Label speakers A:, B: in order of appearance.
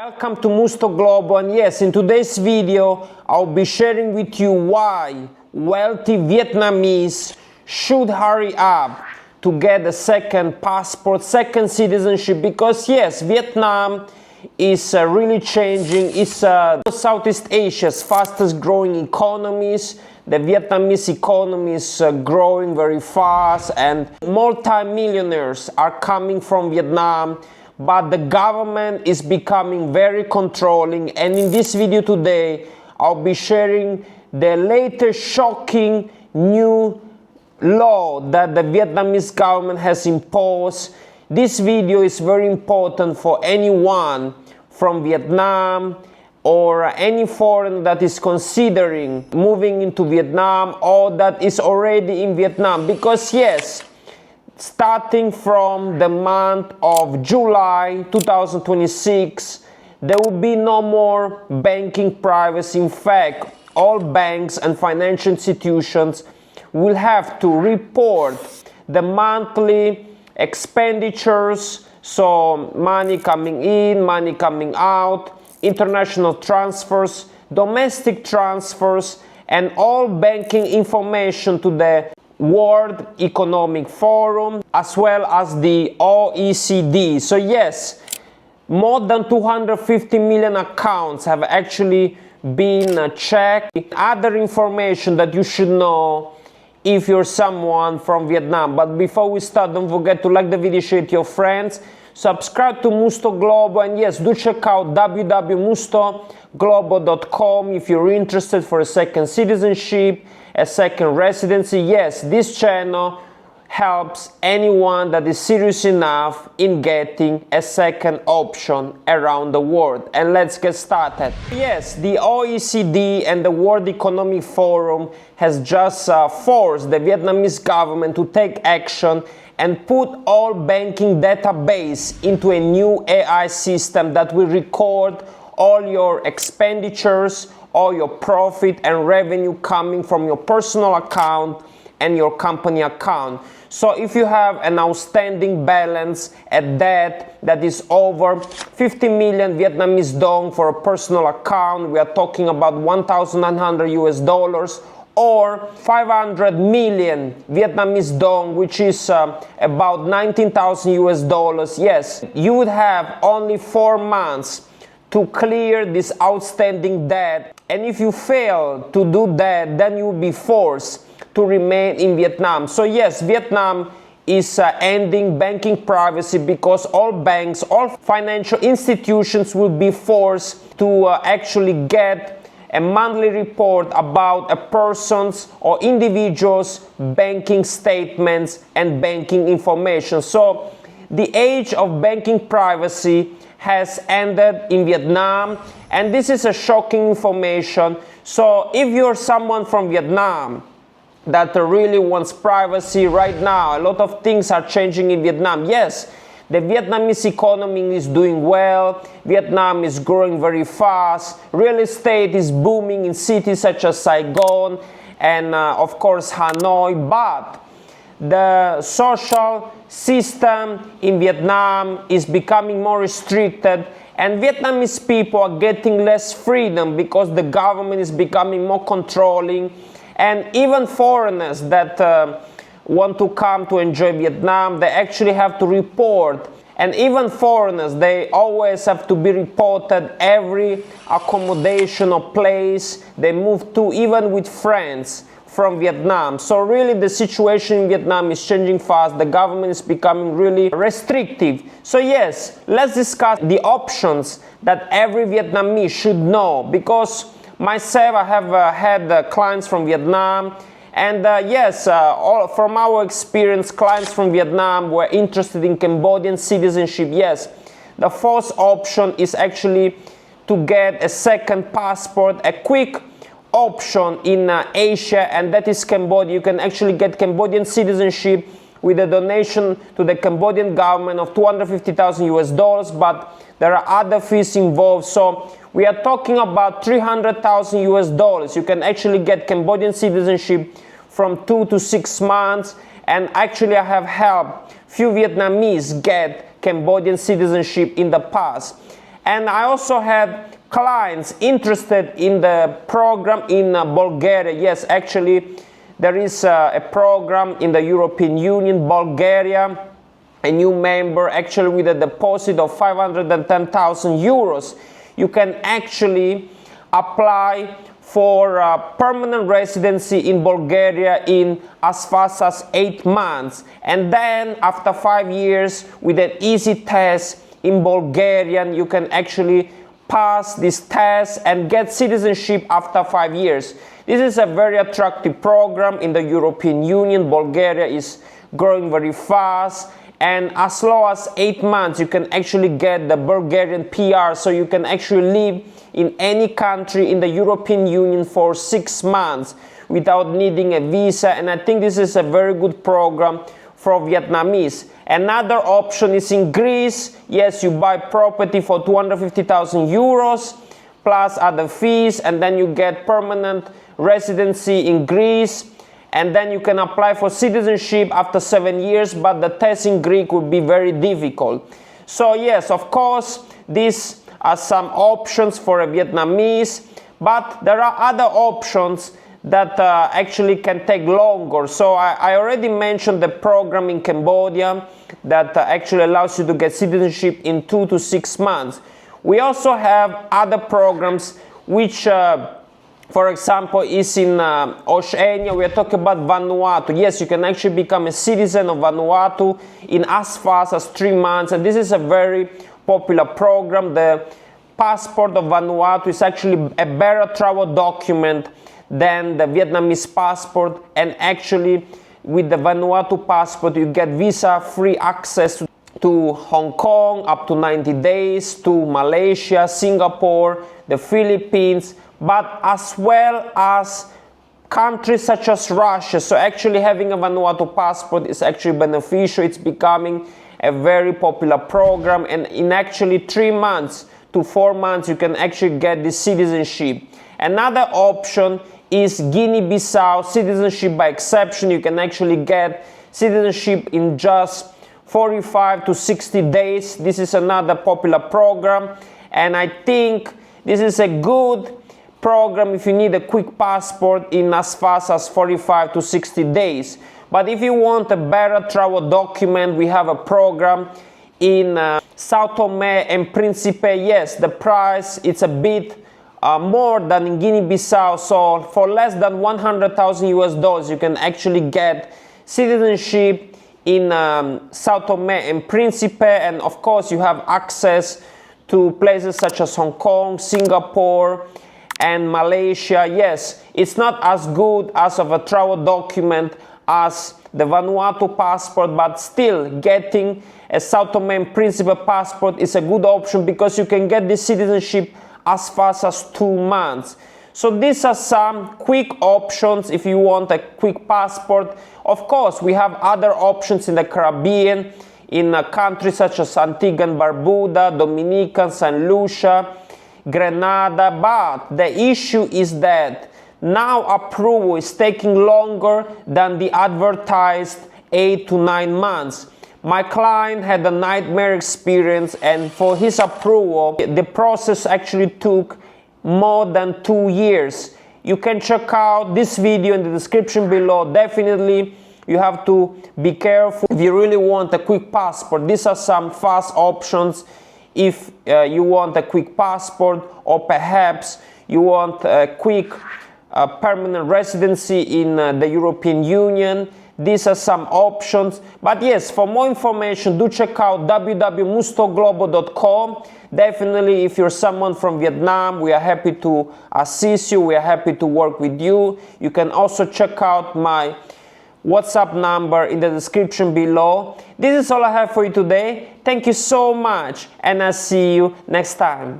A: Welcome to Musto Global, and yes, in today's video I'll be sharing with you why wealthy Vietnamese should hurry up to get a second passport, second citizenship, because yes, Vietnam is really changing. It's Southeast Asia's fastest growing economies. The Vietnamese economy is growing very fast, and multi-millionaires are coming from Vietnam. But the government is becoming very controlling, and in this video today I'll be sharing the latest shocking new law that the Vietnamese government has imposed. This video is very important for anyone from Vietnam or any foreigner that is considering moving into Vietnam or that is already in Vietnam, because yes, starting from the month of July 2026, there will be no more banking privacy. In fact, all banks and financial institutions will have to report the monthly expenditures, so money coming in, money coming out, international transfers, domestic transfers, and all banking information to the World Economic Forum as well as the OECD. So yes, more than 250 million accounts have actually been checked. Other information that you should know if you're someone from Vietnam. But before we start, don't forget to like the video, share it to your friends, subscribe to Musto Global, and yes, do check out www.mustoglobal.com if you're interested for a second citizenship, a second residency. Yes, this channel helps anyone that is serious enough in getting a second option around the world. And let's get started. Yes, the OECD and the World Economic Forum has just forced the Vietnamese government to take action and put all banking database into a new AI system that will record all your expenditures, all your profit and revenue coming from your personal account and your company account. So if you have an outstanding balance, a debt that is over 50 million Vietnamese dong for a personal account, we are talking about $1,900 or 500 million Vietnamese dong, which is about $19,000. Yes, you would have only 4 months to clear this outstanding debt, and if you fail to do that, then you will be forced to remain in Vietnam. So yes, Vietnam is ending banking privacy because all banks, all financial institutions will be forced to actually get a monthly report about a person's or individual's banking statements and banking information. So the age of banking privacy has ended in Vietnam, and this is a shocking information. So if you're someone from Vietnam that really wants privacy right now, a lot of things are changing in Vietnam. Yes, the Vietnamese economy is doing well. Vietnam is growing very fast. Real estate is booming in cities such as Saigon and of course Hanoi, but the social system in Vietnam is becoming more restricted, and Vietnamese people are getting less freedom because the government is becoming more controlling. And even foreigners that want to come to enjoy Vietnam, they actually have to report. And even foreigners, they always have to be reported every accommodation or place they move to, even with friends from Vietnam. So really the situation in Vietnam is changing fast. The government is becoming really restrictive. So yes, let's discuss the options that every Vietnamese should know, because myself, I have had clients from Vietnam, and yes, from our experience, clients from Vietnam were interested in Cambodian citizenship. Yes, the first option is actually to get a second passport, a quick option in Asia, and that is Cambodia. You can actually get Cambodian citizenship with a donation to the Cambodian government of $250,000, but there are other fees involved. So we are talking about $300,000. You can actually get Cambodian citizenship from 2 to 6 months, and actually I have helped few Vietnamese get Cambodian citizenship in the past. And I also had clients interested in the program in Bulgaria. Yes, actually there is a program in the European Union, Bulgaria, a new member, actually with a deposit of 510,000 euros. You can actually apply for permanent residency in Bulgaria in as fast as 8 months. And then after 5 years, with an easy test in Bulgarian, you can actually pass this test and get citizenship after 5 years. This is a very attractive program in the European Union. Bulgaria is growing very fast, and as low as 8 months you can actually get the Bulgarian PR, so you can actually live in any country in the European Union for 6 months without needing a visa. And I think this is a very good program for Vietnamese. Another option is in Greece. Yes, you buy property for 250,000 euros plus other fees, and then you get permanent residency in Greece, and then you can apply for citizenship after 7 years, but the test in Greek would be very difficult. So yes, of course, these are some options for a Vietnamese, but there are other options that actually can take longer. So I already mentioned the program in Cambodia that actually allows you to get citizenship in 2 to 6 months. We also have other programs which, for example, is in Oceania. We are talking about Vanuatu. Yes, you can actually become a citizen of Vanuatu in as fast as 3 months, and this is a very popular program. The passport of Vanuatu is actually a better travel document than the Vietnamese passport, and actually with the Vanuatu passport you get visa-free access to Hong Kong up to 90 days, to Malaysia, Singapore, the Philippines, but as well as countries such as Russia. So actually having a Vanuatu passport is actually beneficial. It's becoming a very popular program, and in actually 3 months to 4 months you can actually get this citizenship. Another option is Guinea-Bissau, citizenship by exception. You can actually get citizenship in just 45 to 60 days. This is another popular program, and I think this is a good program if you need a quick passport in as fast as 45 to 60 days. But if you want a better travel document, we have a program in São Tomé and Príncipe. Yes, the price it's a bit more than in Guinea-Bissau, so for less than 100,000 US dollars you can actually get citizenship in São Tomé and Príncipe, and of course you have access to places such as Hong Kong, Singapore, and Malaysia. Yes, it's not as good as of a travel document as the Vanuatu passport, but still getting a São Tomé and Príncipe passport is a good option because you can get this citizenship as fast as 2 months. So these are some quick options if you want a quick passport. Of course, we have other options in the Caribbean, in countries such as Antigua and Barbuda, Dominica, St. Lucia, Grenada, but the issue is that now approval is taking longer than the advertised 8 to 9 months. My client had a nightmare experience, and for his approval, the process actually took more than 2 years. You can check out this video in the description below. Definitely, you have to be careful if you really want a quick passport. These are some fast options if you want a quick passport, or perhaps you want a quick permanent residency in the European Union. These are some options. But yes, for more information, do check out www.mustoglobal.com. Definitely, if you're someone from Vietnam, we are happy to assist you. We are happy to work with you. You can also check out my WhatsApp number in the description below. This is all I have for you today. Thank you so much, and I'll see you next time.